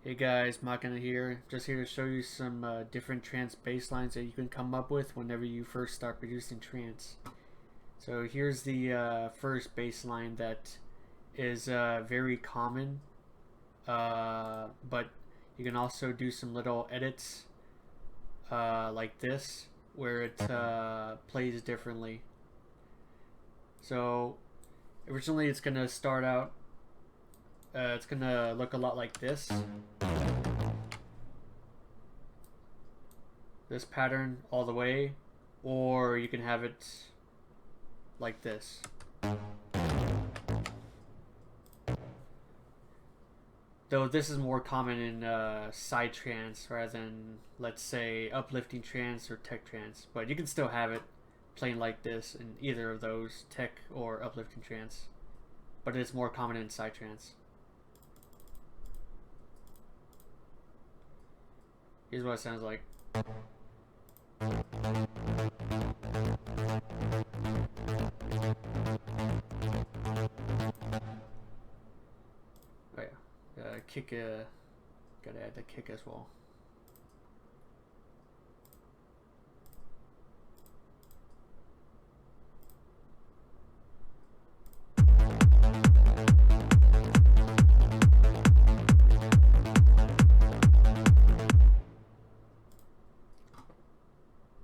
Hey guys, Makina here. Just here to show you some different trance bass lines that you can come up with whenever you first start producing trance. So here's the first bass line that is very common, but you can also do some little edits like this where it plays differently. So originally it's gonna start out, it's gonna look a lot like this pattern all the way, or you can have it like this. Though this is more common in side trance rather than, let's say, uplifting trance or tech trance, but you can still have it playing like this in either of those, tech or uplifting trance, but it's more common in side trance. Here's what it sounds like. Oh yeah, kick. Gotta add the kick as well.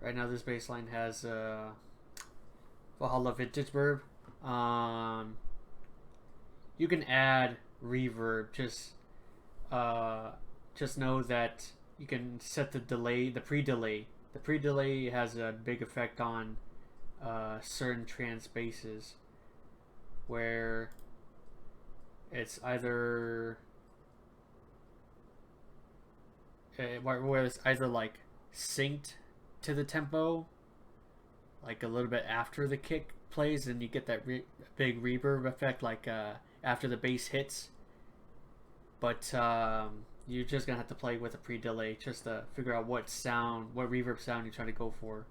Right now, this bass line has Valhalla Vintage Verb. You can add reverb. Just know that you can set the delay, the pre-delay. The pre-delay has a big effect on certain trance basses, where it's either where it's either like synced to the tempo, like a little bit after the kick plays, and you get that big reverb effect, like after the bass hits. But you're just gonna have to play with a pre-delay just to figure out what reverb sound you're trying to go for.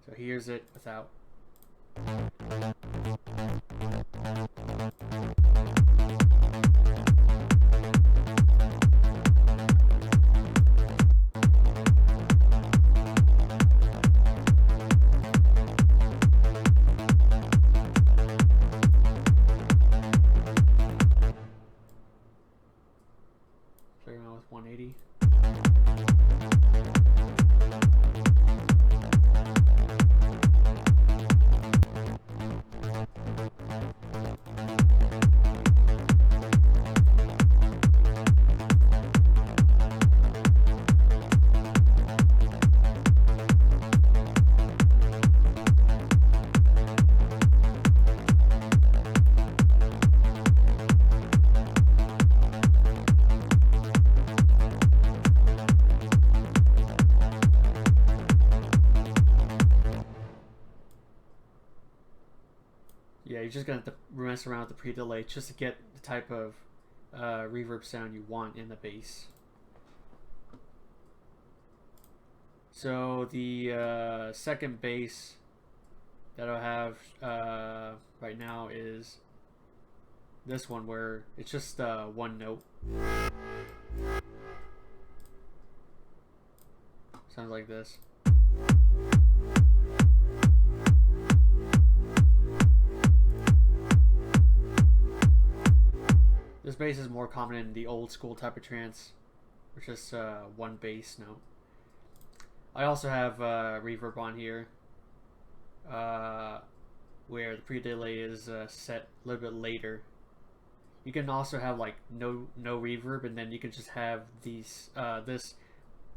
So here's it without. Play around with 180. Yeah, you're just gonna have to mess around with the pre-delay just to get the type of reverb sound you want in the bass. So the second bass that I'll have right now is this one, where it's just one note. Sounds like this. This bass is more common in the old school type of trance, which is one bass note. I also have reverb on here, where the pre-delay is set a little bit later. You can also have like no reverb, and then you can just have these this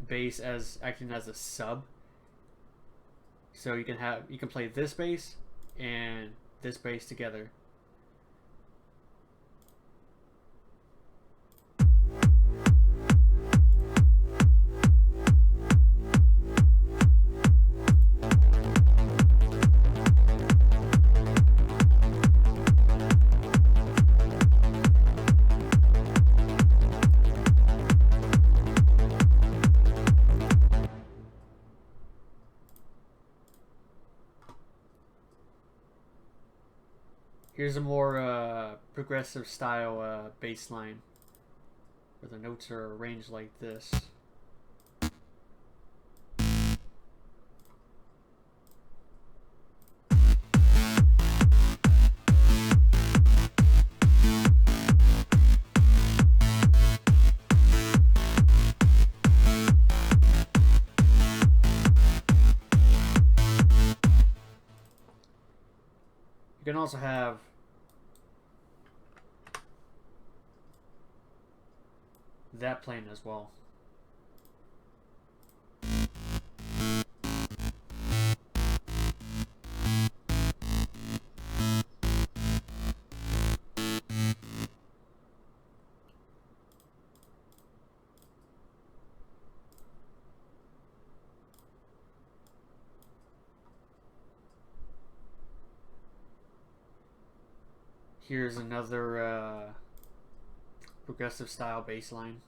bass as acting as a sub. So you can play this bass and this bass together. Here's a more progressive style bass line with the notes are arranged like this. You can also have that playing as well. Here's another progressive style bass line.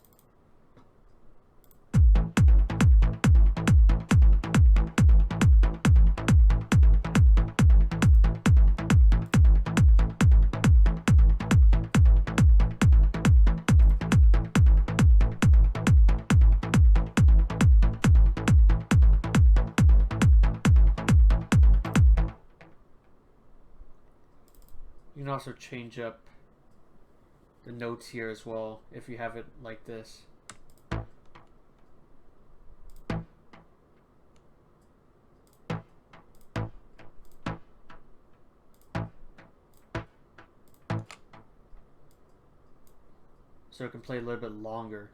You can also change up the notes here as well if you have it like this. So it can play a little bit longer.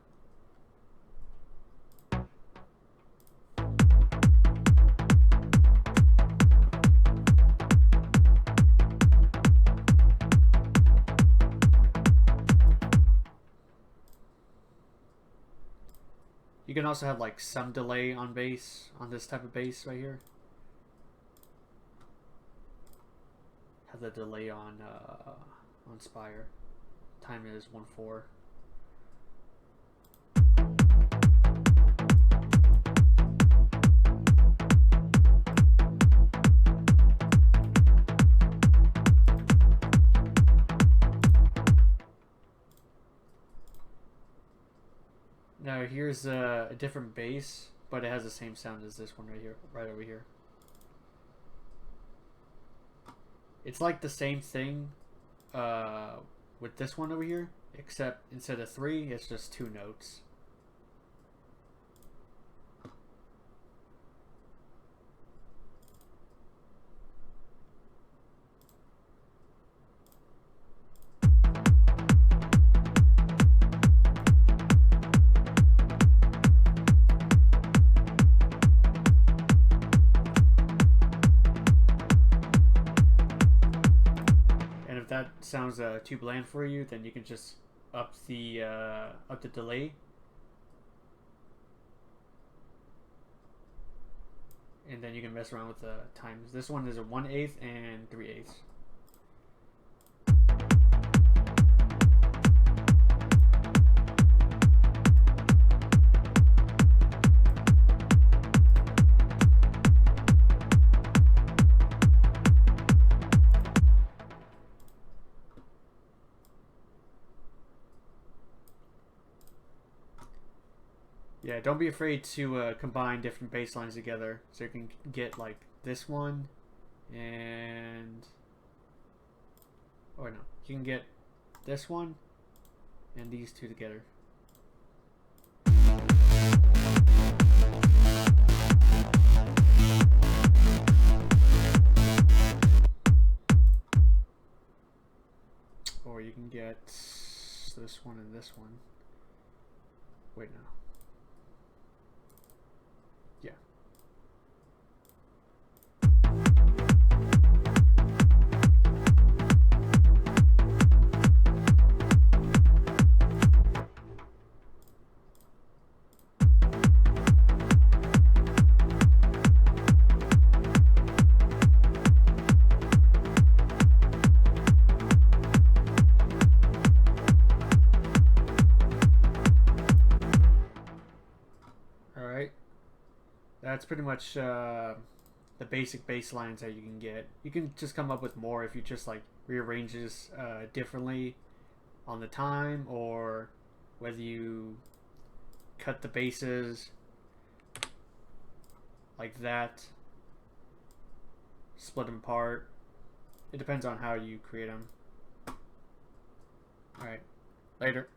You can also have like some delay on bass, on this type of bass right here. Have the delay on Spire. Time is 1/4. Now here's a different bass, but it has the same sound as this one right here, right over here. It's like the same thing with this one over here, except instead of 3, it's just 2 notes. If that sounds too bland for you, then you can just up the delay, and then you can mess around with the times. This one is a 1/8 and 3/8. Yeah, don't be afraid to combine different bass lines together. So you can get like this one and... Or no, you can get this one and these two together. Or you can get this one and this one. Wait, no. Yeah. That's pretty much the basic bass lines that you can get. You can just come up with more if you just like rearrange this differently on the time or whether you cut the basses like that, split them apart. It depends on how you create them. Alright, later.